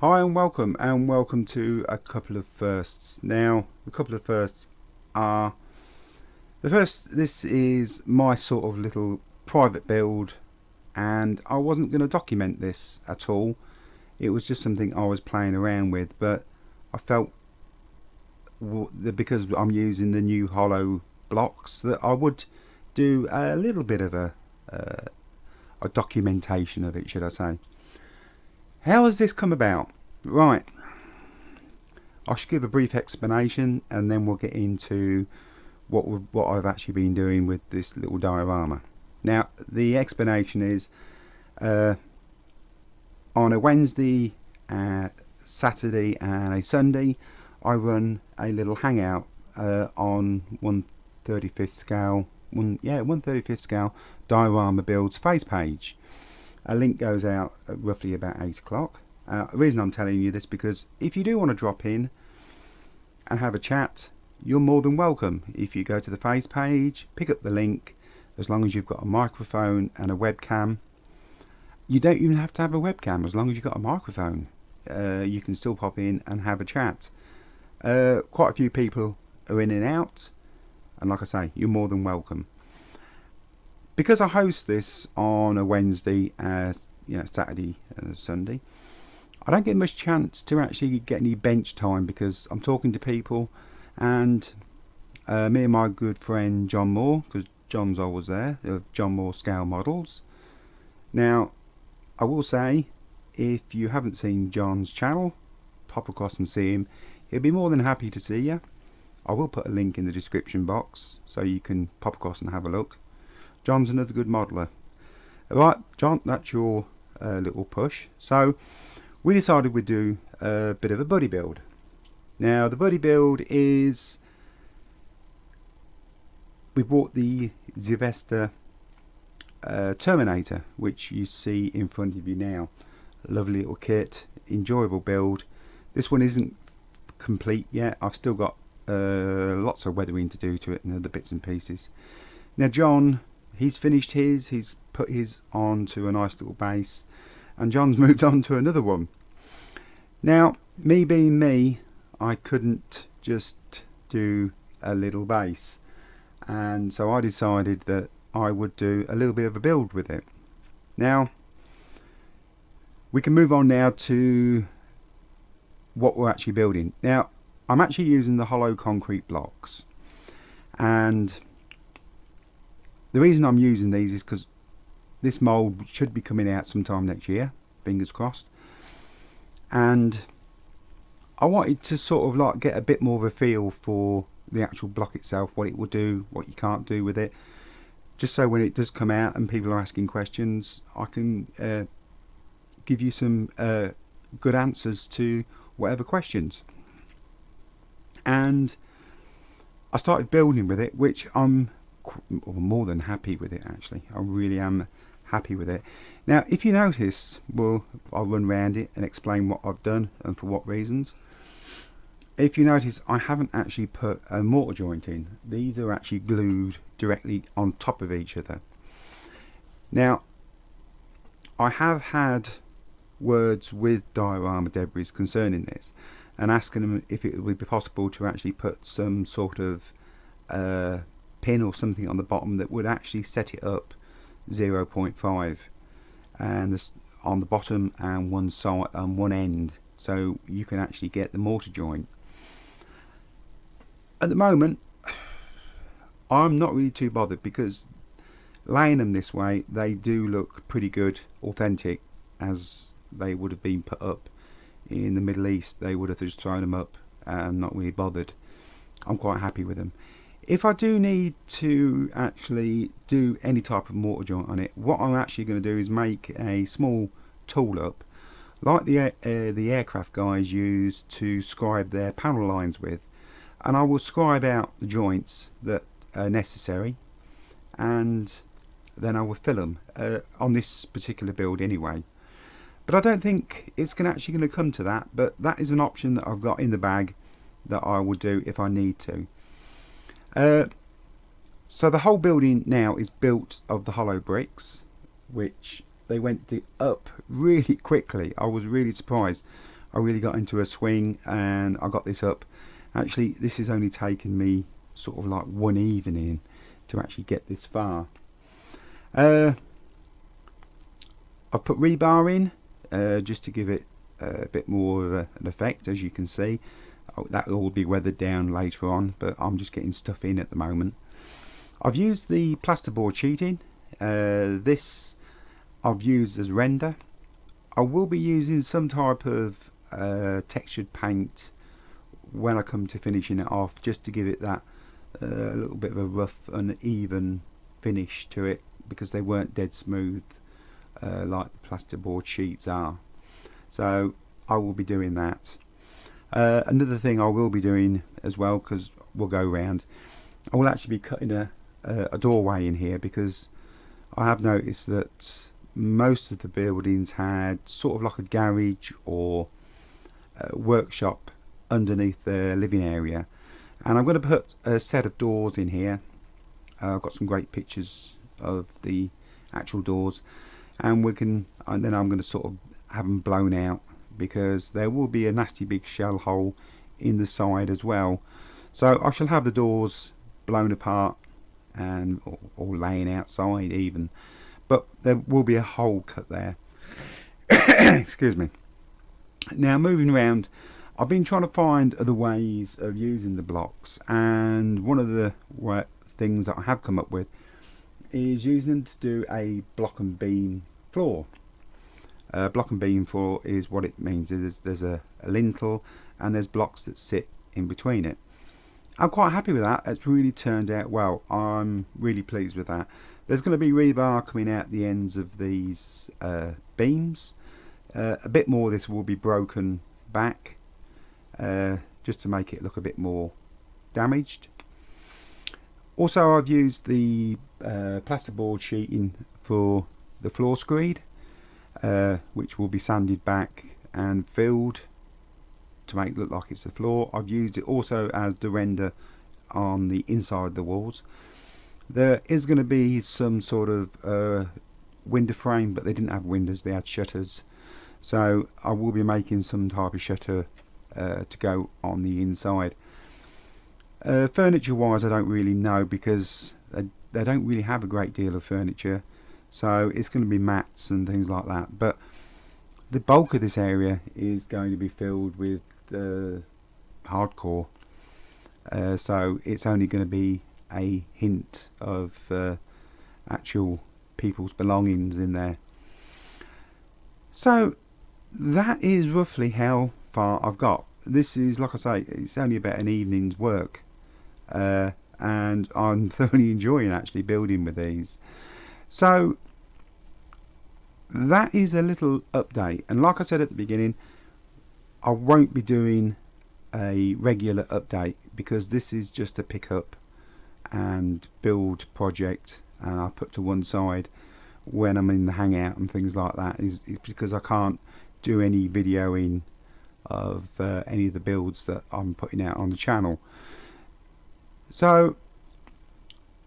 Hi and welcome to a couple of firsts. Now, the couple of firsts are the first. This is my sort of little private build, and I wasn't going to document this at all. It was just something I was playing around with, but I felt that because I'm using the new hollow blocks, that I would do a little bit of a documentation of it, should I say. How has this come about? Right, I should give a brief explanation and then we'll get into what I've actually been doing with this little diorama. Now, the explanation is on a Wednesday, Saturday and a Sunday I run a little hangout on 1/35th scale 1/35th scale diorama builds face page. A link goes out at roughly about 8 o'clock. The reason I'm telling you this because if you do want to drop in and have a chat, you're more than welcome. If you go to the face page, pick up the link, as long as you've got a microphone and a webcam. You don't even have to have a webcam, as long as you've got a microphone. You can still pop in and have a chat. Quite a few people are in and out, and like I say, you're more than welcome. Because I host this on a Wednesday, Saturday and Sunday, I don't get much chance to actually get any bench time because I'm talking to people, and me and my good friend John Moore, because John's always there, of John Moore Scale Models. Now, I will say, if you haven't seen John's channel, pop across and see him. He'll be more than happy to see you. I will put a link in the description box so you can pop across and have a look. John's another good modeler. Right, John, that's your little push. So we decided we'd do a bit of a buddy build. Now the buddy build is, we bought the Zivesta Terminator, which you see in front of you now. Lovely little kit, enjoyable build. This one isn't complete yet. I've still got lots of weathering to do to it and other bits and pieces. Now John, he's finished his, he's put his onto a nice little base, and John's moved on to another one. Now, me being me, I couldn't just do a little base, and so I decided that I would do a little bit of a build with it. Now, we can move on now to what we're actually building. Now, I'm actually using the hollow concrete blocks, and the reason I'm using these is because this mould should be coming out sometime next year, fingers crossed, and I wanted to sort of like get a bit more of a feel for the actual block itself, what it will do, what you can't do with it, just so when it does come out and people are asking questions, I can give you some good answers to whatever questions. And I started building with it, which I'm more than happy with it. Actually, I really am happy with it. Now, if you notice, I'll run around it and explain what I've done and for what reasons. If you notice, I haven't actually put a mortar joint in. These are actually glued directly on top of each other. Now, I have had words with Diorama Debris concerning this, and asking them if it would be possible to actually put some sort of pin or something on the bottom that would actually set it up 0.5 and on the bottom and one side and one end, so you can actually get the mortar joint. At the moment, I'm not really too bothered because laying them this way, they do look pretty good, authentic, as they would have been put up in the Middle East. They would have just thrown them up and not really bothered. I'm quite happy with them. If I do need to actually do any type of mortar joint on it, what I'm actually going to do is make a small tool up, like the aircraft guys use to scribe their panel lines with, and I will scribe out the joints that are necessary, and then I will fill them on this particular build anyway. But I don't think it's actually going to come to that, but that is an option that I've got in the bag that I will do if I need to. So the whole building now is built of the hollow bricks, which they went up really quickly. I was really surprised. I really got into a swing and I got this up. Actually, this has only taken me sort of like one evening to actually get this far. I've put rebar in just to give it a bit more of an effect, as you can see. That will all be weathered down later on, but I'm just getting stuff in at the moment. I've used the plasterboard sheeting. This I've used as render. I will be using some type of textured paint when I come to finishing it off, just to give it that little bit of a rough, uneven finish to it, because they weren't dead smooth like the plasterboard sheets are. So I will be doing that. Another thing I will be doing as well, because we'll go round, I will actually be cutting a doorway in here, because I have noticed that most of the buildings had sort of like a garage or a workshop underneath the living area, and I'm going to put a set of doors in here. I've got some great pictures of the actual doors, and then I'm going to sort of have them blown out, because there will be a nasty big shell hole in the side as well. So I shall have the doors blown apart and or laying outside even, but there will be a hole cut there. Excuse me. Now, moving around, I've been trying to find other ways of using the blocks, and one of the things that I have come up with is using them to do a block and beam floor. Block and beam floor is what it means is there's a lintel and there's blocks that sit in between it. I'm quite happy with that. It's really turned out well. I'm really pleased with that. There's going to be rebar coming out the ends of these beams. A bit more of this will be broken back, just to make it look a bit more damaged. Also, I've used the plasterboard sheeting for the floor screed, which will be sanded back and filled to make it look like it's the floor. I've used it also as the render on the inside of the walls. There is going to be some sort of window frame, but they didn't have windows, they had shutters. So I will be making some type of shutter to go on the inside. Furniture wise, I don't really know, because they don't really have a great deal of furniture, so it's going to be mats and things like that. But the bulk of this area is going to be filled with hardcore, so it's only going to be a hint of actual people's belongings in there. So that is roughly how far I've got. This is, like I say, it's only about an evening's work, and I'm thoroughly enjoying actually building with these. So that is a little update, and like I said at the beginning, I won't be doing a regular update, because this is just a pick up and build project, and I put to one side when I'm in the Hangout and things like that, is because I can't do any videoing of any of the builds that I'm putting out on the channel. So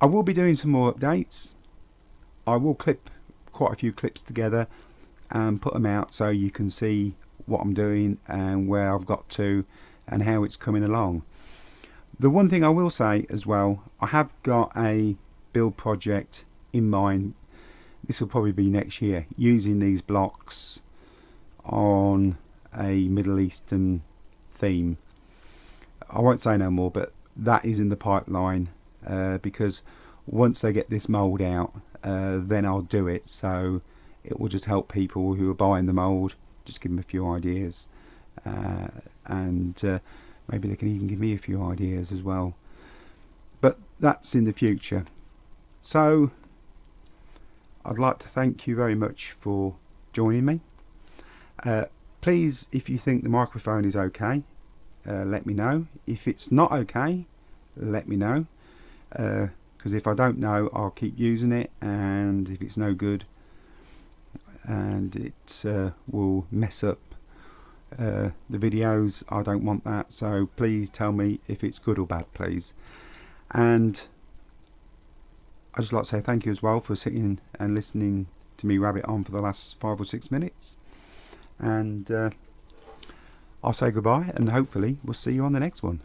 I will be doing some more updates. I will clip quite a few clips together and put them out so you can see what I'm doing and where I've got to and how it's coming along. The one thing I will say as well, I have got a build project in mind. This will probably be next year, using these blocks on a Middle Eastern theme. I won't say no more, but that is in the pipeline, because once they get this mould out, then I'll do it. So it will just help people who are buying the mould, just give them a few ideas, and maybe they can even give me a few ideas as well. But that's in the future. So I'd like to thank you very much for joining me. Please, if you think the microphone is okay, let me know. If it's not okay, let me know, because if I don't know, I'll keep using it, and if it's no good and it will mess up the videos, I don't want that. So please tell me if it's good or bad, please. And I'd just like to say thank you as well for sitting and listening to me rabbit on for the last 5 or 6 minutes, and I'll say goodbye, and hopefully we'll see you on the next one.